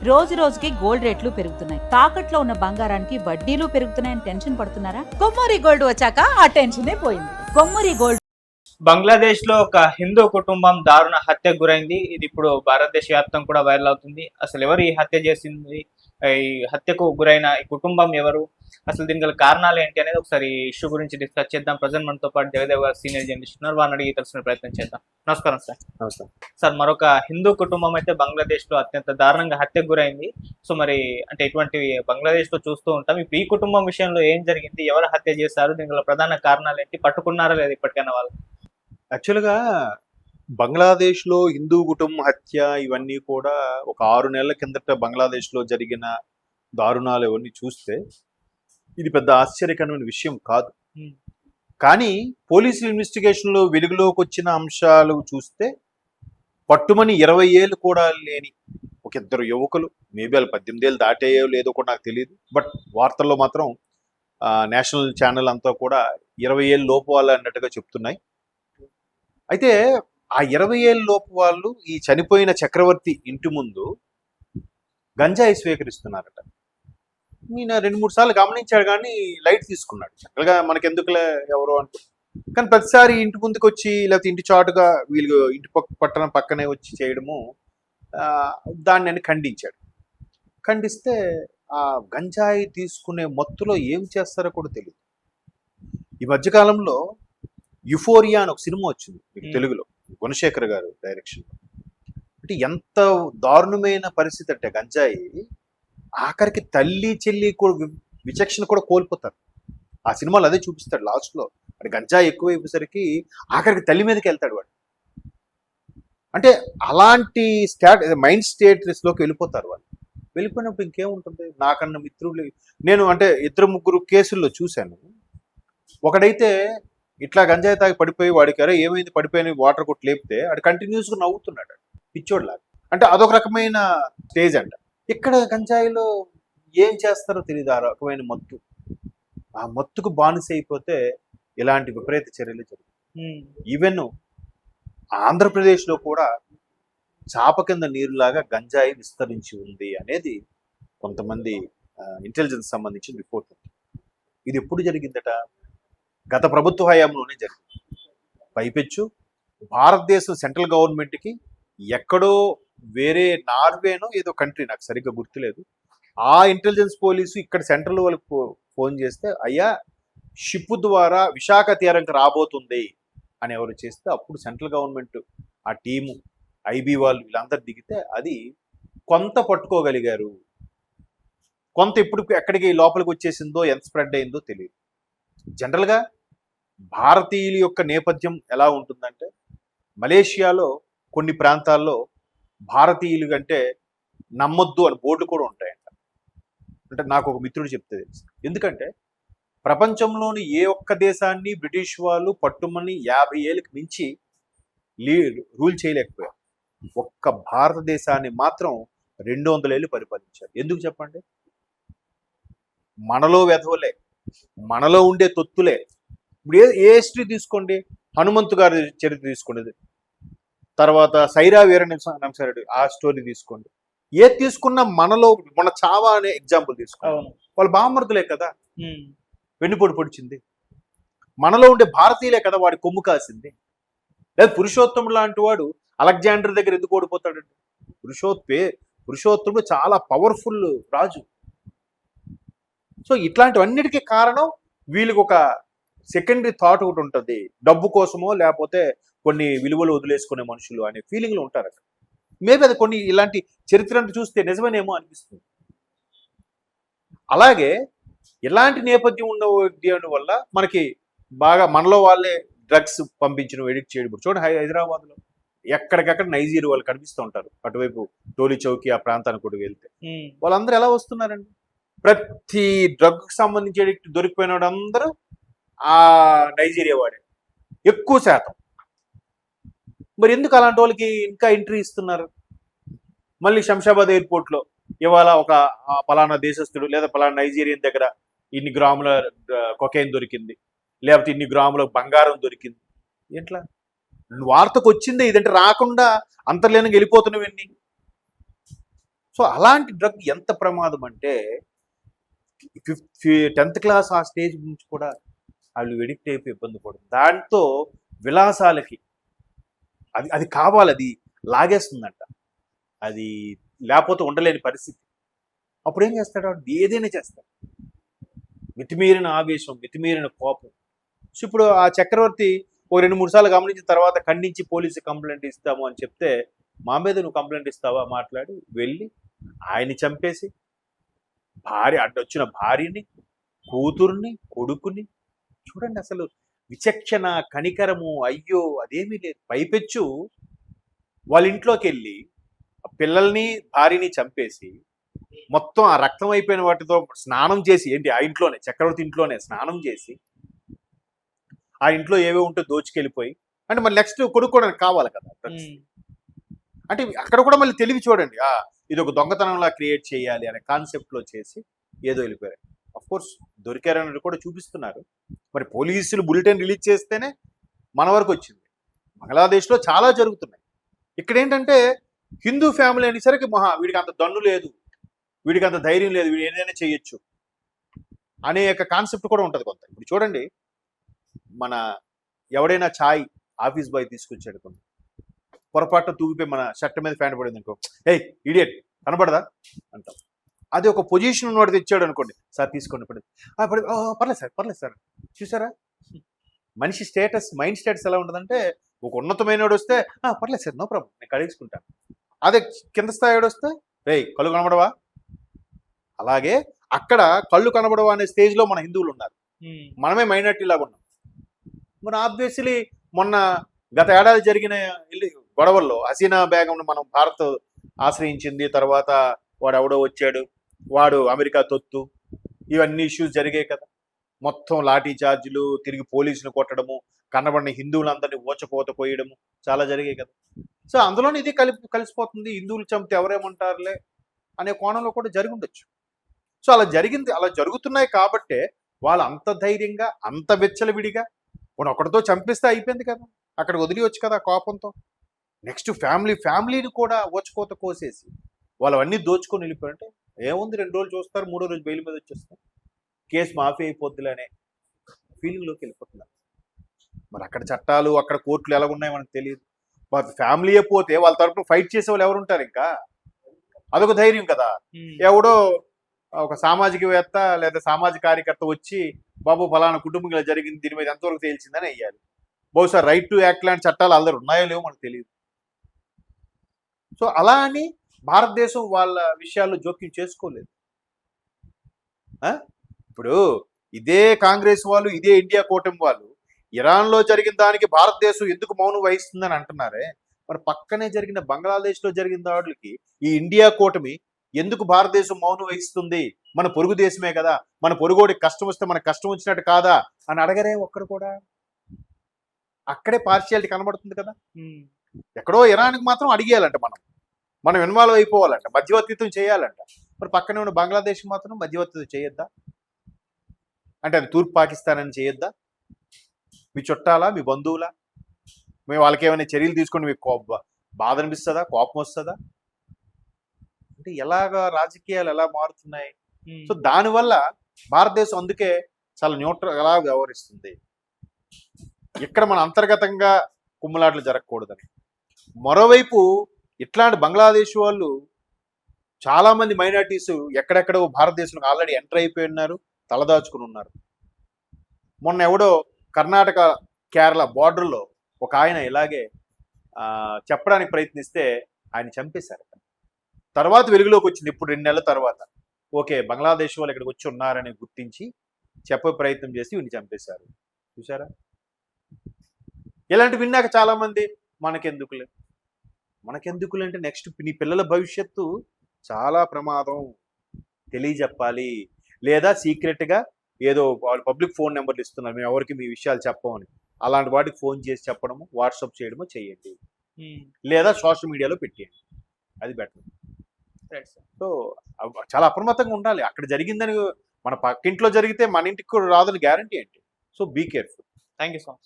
రోజు రోజుకి గోల్డ్ రేట్లు పెరుగుతున్నాయి. తాకట్లో ఉన్న బంగారానికి వడ్డీలు పెరుగుతున్నాయని టెన్షన్ పడుతున్నారా? కొమ్మూరి గోల్డ్ వచ్చాక ఆ టెన్షనే పోయింది. కొమ్మూరి గోల్డ్. బంగ్లాదేశ్ లో ఒక హిందూ కుటుంబం దారుణ హత్యకు గురైంది. ఇది ఇప్పుడు భారతదేశ వ్యాప్తం కూడా వైరల్ అవుతుంది. అసలు ఎవరు ఈ హత్య చేసింది, ఈ హత్యకు గురైన ఈ కుటుంబం ఎవరు, అసలు దీనికి గల కారణాలు ఏంటి అనేది ఒకసారి ఈ ఇష్యూ గురించి డిస్కస్ చేద్దాం. ప్రజెంట్ మనతో పాటు జగదేవ్ గారు సీనియర్ జర్నలిస్ట్ ఉన్నారు, వారిని అడిగి తెలుసుకునే ప్రయత్నం చేద్దాం. నమస్కారం సార్. నమస్కారం సార్, మరొక హిందూ కుటుంబం అయితే బంగ్లాదేశ్ లో అత్యంత దారుణంగా హత్యకు గురైంది. సో మరి అంటే ఇటువంటివి బంగ్లాదేశ్ లో చూస్తూ ఉంటాం. ఇప్పుడు ఈ కుటుంబం విషయంలో ఏం జరిగింది, ఎవరు హత్య చేశారు, దీనికి గల ప్రధాన కారణాలు ఏంటి, పట్టుకున్నారా లేదా ఇప్పటికైనా వాళ్ళు? యాక్చువల్గా బంగ్లాదేశ్లో హిందూ కుటుంబ హత్య ఇవన్నీ కూడా ఒక 6 నెలల కిందట బంగ్లాదేశ్లో జరిగిన దారుణాలు ఇవన్నీ చూస్తే ఇది పెద్ద ఆశ్చర్యకరమైన విషయం కాదు. కానీ పోలీసుల ఇన్వెస్టిగేషన్లో వెలుగులోకి వచ్చిన అంశాలు చూస్తే పట్టుమని 20 ఏళ్ళు కూడా లేని ఒక ఇద్దరు యువకులు, మేబీ వాళ్ళు 18 ఏళ్ళు దాటేయో లేదో కూడా నాకు తెలియదు, బట్ వార్తల్లో మాత్రం నేషనల్ ఛానల్ అంతా కూడా 20 ఏళ్ళు లోపు వాళ్ళు అన్నట్టుగా చెప్తున్నాయి. అయితే ఆ 20 ఏళ్ళ లోపు వాళ్ళు ఈ చనిపోయిన చక్రవర్తి ఇంటి ముందు గంజాయి స్వీకరిస్తున్నారట. నేను 2-3 సార్లు గమనించాడు, కానీ లైట్ తీసుకున్నాడు. చక్కగా మనకెందుకులే ఎవరో అంటూ. కానీ ప్రతిసారి ఇంటి ముందుకు వచ్చి లేకపోతే ఇంటి చాటుగా వీళ్ళు ఇంటి పట్టణ పక్కనే వచ్చి చేయడము, దాన్ని నేను ఖండించాడు. ఖండిస్తే ఆ గంజాయి తీసుకునే మత్తులో ఏం చేస్తారో కూడా తెలియదు. ఈ మధ్యకాలంలో యుఫోరియా అని ఒక సినిమా వచ్చింది మీకు తెలుగులో, గుణశేఖర్ గారు డైరెక్షన్. అంటే ఎంత దారుణమైన పరిస్థితి అంటే గంజాయి ఆఖరికి తల్లి చెల్లి కూడా విచక్షణ కూడా కోల్పోతారు. ఆ సినిమాలో అదే చూపిస్తాడు లాస్ట్లో. అంటే గంజాయి ఎక్కువైపోయేసరికి ఆఖరికి తల్లి మీదకి వెళ్తాడు వాడు. అంటే అలాంటి మైండ్ స్టేట్స్లోకి వెళ్ళిపోతారు వాళ్ళు. వెళ్ళిపోయినప్పుడు ఇంకేముంటుంది, నాకన్నా మిత్రులు నేను అంటే 2-3 కేసుల్లో చూశాను. ఒకడైతే ఇట్లా గంజాయి తాగి పడిపోయి వాడికి అరే ఏమైంది పడిపోయిన వాటర్ కొట్టి లేపితే అది కంటిన్యూస్గా నవ్వుతున్నాడు పిచ్చోడ్లాగా. అంటే అదొక రకమైన స్టేజ్ అంట. ఇక్కడ గంజాయిలో ఏం చేస్తారో తెలియదు. ఆ రకమైన మత్తు, ఆ మత్తుకు బానిస అయిపోతే ఇలాంటి విపరీత చర్యలు జరుగుతాయి. ఈవెన్ ఆంధ్రప్రదేశ్లో కూడా చాప కింద నీరులాగా గంజాయి విస్తరించి ఉంది అనేది కొంతమంది ఇంటెలిజెన్స్ సంబంధించిన రిపోర్ట్. ఇది ఎప్పుడు జరిగిందట? గత ప్రభుత్వ హయాంలోనే జరిగింది. పైపెచ్చు భారతదేశం సెంట్రల్ గవర్నమెంట్కి ఎక్కడో వేరే నార్వేనో ఏదో కంట్రీ, నాకు సరిగ్గా గుర్తులేదు, ఆ ఇంటెలిజెన్స్ పోలీసు ఇక్కడ సెంట్రల్ వాళ్ళకి ఫోన్ చేస్తే అయ్యా షిప్ ద్వారా విశాఖ తీరంకి రాబోతుంది అని ఎవరు చేస్తే అప్పుడు సెంట్రల్ గవర్నమెంట్ ఆ టీము ఐబీ వాళ్ళు వీళ్ళందరూ దిగితే అది కొంత పట్టుకోగలిగారు. కొంత ఇప్పుడు ఎక్కడికి లోపలికి వచ్చేసిందో ఎంత స్ప్రెడ్ అయిందో తెలియదు. జనరల్గా భారతీయుల యొక్క నేపథ్యం ఎలా ఉంటుందంటే మలేషియాలో కొన్ని ప్రాంతాల్లో భారతీయులు అంటే నమ్మొద్దు అని బోర్డు కూడా ఉంటాయంట. అంటే నాకు ఒక మిత్రుడు చెప్తే తెలుసు. ఎందుకంటే ప్రపంచంలోని ఏ ఒక్క దేశాన్ని బ్రిటిష్ వాళ్ళు పట్టుమని 50 ఏళ్ళకి మించి రూల్ చేయలేకపోయారు. ఒక్క భారతదేశాన్ని మాత్రం 200 ఏళ్ళు పరిపాలించారు. ఎందుకు చెప్పండి? మనలో వెధవలే, మనలో ఉండే తొత్తులే. ఇప్పుడు ఏ హిస్టరీ తీసుకోండి, హనుమంతు గారి చరిత్ర తీసుకోండి, తర్వాత సైరా వీర నరసింహారెడ్డి ఆ స్టోరీ తీసుకోండి, ఏది తీసుకున్నా మనలో మన చావా అనే ఎగ్జాంపుల్ తీసుకోండి. వాళ్ళు బామర్దులే కదా వెన్నుపోటు పొడిచింది, మనలో ఉండే భారతీయులే కదా వాడి కొమ్ము కాసింది. లేదా పురుషోత్తముడు లాంటి వాడు అలెగ్జాండర్ దగ్గర ఎందుకు ఓడిపోతాడండి? పురుషోత్తముడు చాలా పవర్ఫుల్ రాజు. సో ఇట్లాంటివన్నిటికీ కారణం వీళ్ళకి ఒక సెకండరీ థాట్ ఒకటి ఉంటుంది, డబ్బు కోసమో లేకపోతే కొన్ని విలువలు వదిలేసుకునే మనుషులు అనే ఫీలింగ్లో ఉంటారు అక్కడ. మేబీ అది కొన్ని ఇలాంటి చరిత్రను చూస్తే నిజమేనేమో అనిపిస్తుంది. అలాగే ఇలాంటి నేపథ్యం ఉన్న వల్ల మనకి బాగా మనలో వాళ్ళే డ్రగ్స్ పంపించడం, ఎడిక్ట్ చేయడం. చూడండి హైదరాబాద్లో ఎక్కడికక్కడ నైజీరియా వాళ్ళు కనిపిస్తూ ఉంటారు. అటువైపు టోలీ చౌకీ ఆ ప్రాంతానికి కూడా వెళ్తే వాళ్ళందరూ ఎలా వస్తున్నారండి? ప్రతి డ్రగ్ సంబంధించి ఎడిక్ట్ దొరికిపోయిన వాడు అందరూ ఆ నైజీరియా వాడే ఎక్కువ శాతం. మరి ఎందుకు అలాంటి వాళ్ళకి ఇంకా ఎంట్రీ ఇస్తున్నారు? మళ్ళీ శంషాబాద్ ఎయిర్పోర్ట్లో ఇవాళ ఒక పలానా దేశస్థుడు లేదా పలానా నైజీరియన్ దగ్గర ఇన్ని గ్రాముల కొకైన్ దొరికింది, లేకపోతే ఇన్ని గ్రాముల బంగారం దొరికింది. ఎట్లా వార్తకు వచ్చిందే ఇదంటే రాకుండా అంతర్లీనంగా వెళ్ళిపోతున్నవన్నీ. సో అలాంటి డ్రగ్ ఎంత ప్రమాదం అంటే 10th క్లాస్ ఆ స్టేజ్ నుంచి కూడా వాళ్ళు ఎడిక్ట్ అయిపోయి ఇబ్బంది పడుతుంది. దాంతో విలాసాలకి అది అది కావాలి, అది లాగేస్తుందంట, అది లేకపోతే ఉండలేని పరిస్థితి. అప్పుడు ఏం చేస్తాడు వాడు? ఏదైనా చేస్తాడు. మితిమీరిన ఆవేశం, మితిమీరిన కోపం. సో ఇప్పుడు ఆ చక్రవర్తి ఓ 2-3 సార్లు గమనించిన తర్వాత ఖండించి పోలీసు కంప్లైంట్ ఇస్తాము అని చెప్తే, మా మీద నువ్వు కంప్లైంట్ ఇస్తావా మాట్లాడి వెళ్ళి ఆయన్ని చంపేసి అడ్డొచ్చిన భార్యని, కూతుర్ని, కొడుకుని చూడండి. అసలు విచక్షణ, కనికరము, అయ్యో అదేమీ లేదు. పైపెచ్చు వాళ్ళ ఇంట్లోకి వెళ్ళి పిల్లల్ని, భార్యని చంపేసి మొత్తం ఆ రక్తం అయిపోయిన వాటితో స్నానం చేసి, ఏంటి ఆ ఇంట్లోనే, చక్రవర్తి ఇంట్లోనే స్నానం చేసి ఆ ఇంట్లో ఏవో ఉంటే దోచుకెళ్ళిపోయి, అంటే మళ్ళీ నెక్స్ట్ కొనుక్కోవడానికి కావాలి కదా. అంటే అక్కడ కూడా మళ్ళీ తెలివి చూడండి, ఇది ఒక దొంగతనంలా క్రియేట్ చేయాలి అనే కాన్సెప్ట్లో చేసి ఏదో వెళ్ళిపోయారు. అఫ్ కోర్స్ దొరికారని కూడా చూపిస్తున్నారు. మరి పోలీసులు బులెటిన్ రిలీజ్ చేస్తేనే మన వరకు వచ్చింది. బంగ్లాదేశ్లో చాలా జరుగుతున్నాయి. ఇక్కడ ఏంటంటే హిందూ ఫ్యామిలీ అనేసరికి వీడికి అంత దన్ను లేదు, వీడికి అంత ధైర్యం లేదు, వీడు ఏదైనా చేయొచ్చు అనే యొక్క కాన్సెప్ట్ కూడా ఉంటుంది కొంత. ఇప్పుడు చూడండి, మన ఎవడైనా ఛాయ్ ఆఫీస్ బాయ్ తీసుకొచ్చాడు కొన్ని, పొరపాటున తూగిపోయి మన షర్ట్ మీద ఫ్యాన్ పడింది అనుకో, ఏయ్ ఇడియట్ కనబడదా అంటాం. అది ఒక పొజిషన్ ఉన్నవాడు తెచ్చాడు అనుకోండి, సార్ తీసుకోండి పర్లేదు సార్. చూసారా మనిషి స్టేటస్, మైండ్ స్టేటస్ ఎలా ఉంటుందంటే, ఒక ఉన్నతమైన వాడు వస్తే పర్లేదు సార్, నో ప్రాబ్లం, నేను కడిగించుకుంటాను. అదే కింద స్థాయి వాడు వస్తే, రేయ్ కళ్ళు కనబడవా. అలాగే అక్కడ కళ్ళు కనబడవా అనే స్టేజ్లో మన హిందువులు ఉన్నారు, మనమే మైనారిటీ లాగా ఉన్నాం. మన ఆబ్వియస్లీ మొన్న గత ఏడాది జరిగిన గొడవల్లో హసీనా బేగంను మనం భారత్ ఆశ్రయించింది, తర్వాత వాడు ఎవడో వచ్చాడు, వాడు అమెరికా తొత్తు, ఇవన్నీ ఇష్యూస్ జరిగాయి కదా. మొత్తం లాఠీ చార్జీలు, తిరిగి పోలీసులు కొట్టడము, కనబడిన హిందువులందరినీ ఊచకోత కోయడము చాలా జరిగాయి కదా. సో అందులోనే ఇది కలిసిపోతుంది. హిందువులు చంపితే ఎవరేమంటారులే అనే కోణంలో కూడా జరిగి ఉండొచ్చు. సో అలా జరిగింది, అలా జరుగుతున్నాయి కాబట్టే వాళ్ళు అంత ధైర్యంగా, అంత విచ్చలవిడిగా, ఇప్పుడు ఒకటితో చంపిస్తే అయిపోయింది కదా, అక్కడ వదిలివచ్చు కదా కోపంతో. నెక్స్ట్ ఫ్యామిలీని కూడా ఊచకోత కోసేసి వాళ్ళు అన్నీ దోచుకొని వెళ్ళిపోయారంటే ఏముంది, 2 రోజులు చూస్తారు, 3వ రోజు బెయిల్ మీద వచ్చేస్తారు, కేసు మాఫీ అయిపోద్దులే అనే ఫీలింగ్లోకి వెళ్ళిపోతున్నారు. మరి అక్కడ చట్టాలు, అక్కడ కోర్టులు ఎలా ఉన్నాయో మనకు తెలియదు. ఫ్యామిలీయే పోతే వాళ్ళ తరపున ఫైట్ చేసే వాళ్ళు ఎవరు ఉంటారు? ఇంకా అదొక ధైర్యం కదా. ఎవడో ఒక సామాజికవేత్త లేదా సామాజిక కార్యకర్త వచ్చి, బాబు ఫలానా కుటుంబం ఇలా జరిగింది, దీని మీద ఎంతవరకు తేల్చిందని వేయాలి. బహుశా రైట్ టు యాక్ట్ లాంటి చట్టాలు అందరూ ఉన్నాయో లేవో మనకు తెలియదు. సో అలా అని భారతదేశం వాళ్ళ విషయాల్లో జోక్యం చేసుకోలేదు. ఇప్పుడు ఇదే కాంగ్రెస్ వాళ్ళు, ఇదే ఇండియా కూటమి వాళ్ళు ఇరాన్లో జరిగిన దానికి భారతదేశం ఎందుకు మౌనం వహిస్తుందని అంటున్నారే, మరి పక్కనే జరిగిన బంగ్లాదేశ్లో జరిగిన దాడులకి ఈ ఇండియా కూటమి ఎందుకు భారతదేశం మౌనం వహిస్తుంది? మన పొరుగు దేశమే కదా, మన పొరుగోడికి కష్టం వస్తే మనకు కష్టం వచ్చినట్టు కాదా అని అడగరే ఒక్కడు కూడా. అక్కడే పార్షియాలిటీ కనబడుతుంది కదా. ఎక్కడో ఇరాన్కి మాత్రం అడిగేయాలంట, మనం ఇన్వాల్వ్ అయిపోవాలంట, మధ్యవర్తిత్వం చేయాలంట. మరి పక్కనే ఉన్న బంగ్లాదేశ్కి మాత్రం మధ్యవర్తిత్వం చేయొద్దా? అంటే అది తూర్పు పాకిస్తాన్ అని చేయొద్దా? మీ చుట్టాలా, మీ బంధువులా? మేము వాళ్ళకి ఏమైనా చర్యలు తీసుకొని మీకు బాధ అనిపిస్తుందా, కోపం వస్తుందా? అంటే ఎలాగా రాజకీయాలు ఎలా మారుతున్నాయి. సో దానివల్ల భారతదేశం అందుకే చాలా న్యూట్రల్ ఎలా వ్యవహరిస్తుంది. ఇక్కడ మన అంతర్గతంగా కుమ్ములాట్లు జరగకూడదని. మరోవైపు ఇట్లాంటి బంగ్లాదేశ్ వాళ్ళు చాలామంది మైనారిటీస్ ఎక్కడెక్కడో భారతదేశంలో ఆల్రెడీ ఎంటర్ అయిపోయి ఉన్నారు, తలదాచుకుని ఉన్నారు. మొన్న ఎవడో కర్ణాటక కేరళ బార్డర్లో ఒక ఆయన ఇలాగే చెప్పడానికి ప్రయత్నిస్తే ఆయన చంపేశారు. తర్వాత వెలుగులోకి వచ్చింది ఇప్పుడు 2 నెలల తర్వాత, ఓకే బంగ్లాదేశ్ వాళ్ళు ఇక్కడికి వచ్చి ఉన్నారని గుర్తించి చెప్పే ప్రయత్నం చేసి వీడిని చంపేశారు. చూసారా? ఇలాంటి విన్నాక చాలామంది మనకెందుకులే అంటే నెక్స్ట్ నీ పిల్లల భవిష్యత్తు చాలా ప్రమాదం, తెలియజెప్పాలి. లేదా సీక్రెట్గా ఏదో వాళ్ళు పబ్లిక్ ఫోన్ నెంబర్లు ఇస్తున్నారు, మేము ఎవరికి మీ విషయాలు చెప్పమని, అలాంటి వాటికి ఫోన్ చేసి చెప్పడము, వాట్సాప్ చేయడము చేయండి, లేదా సోషల్ మీడియాలో పెట్టేయండి, అది బెటర్. సో చాలా అప్రమత్తంగా ఉండాలి. అక్కడ జరిగిందని మన పక్కింట్లో జరిగితే మన ఇంటికి కూడా రాదని గ్యారంటీ ఏంటి? So be careful. Thank you so much.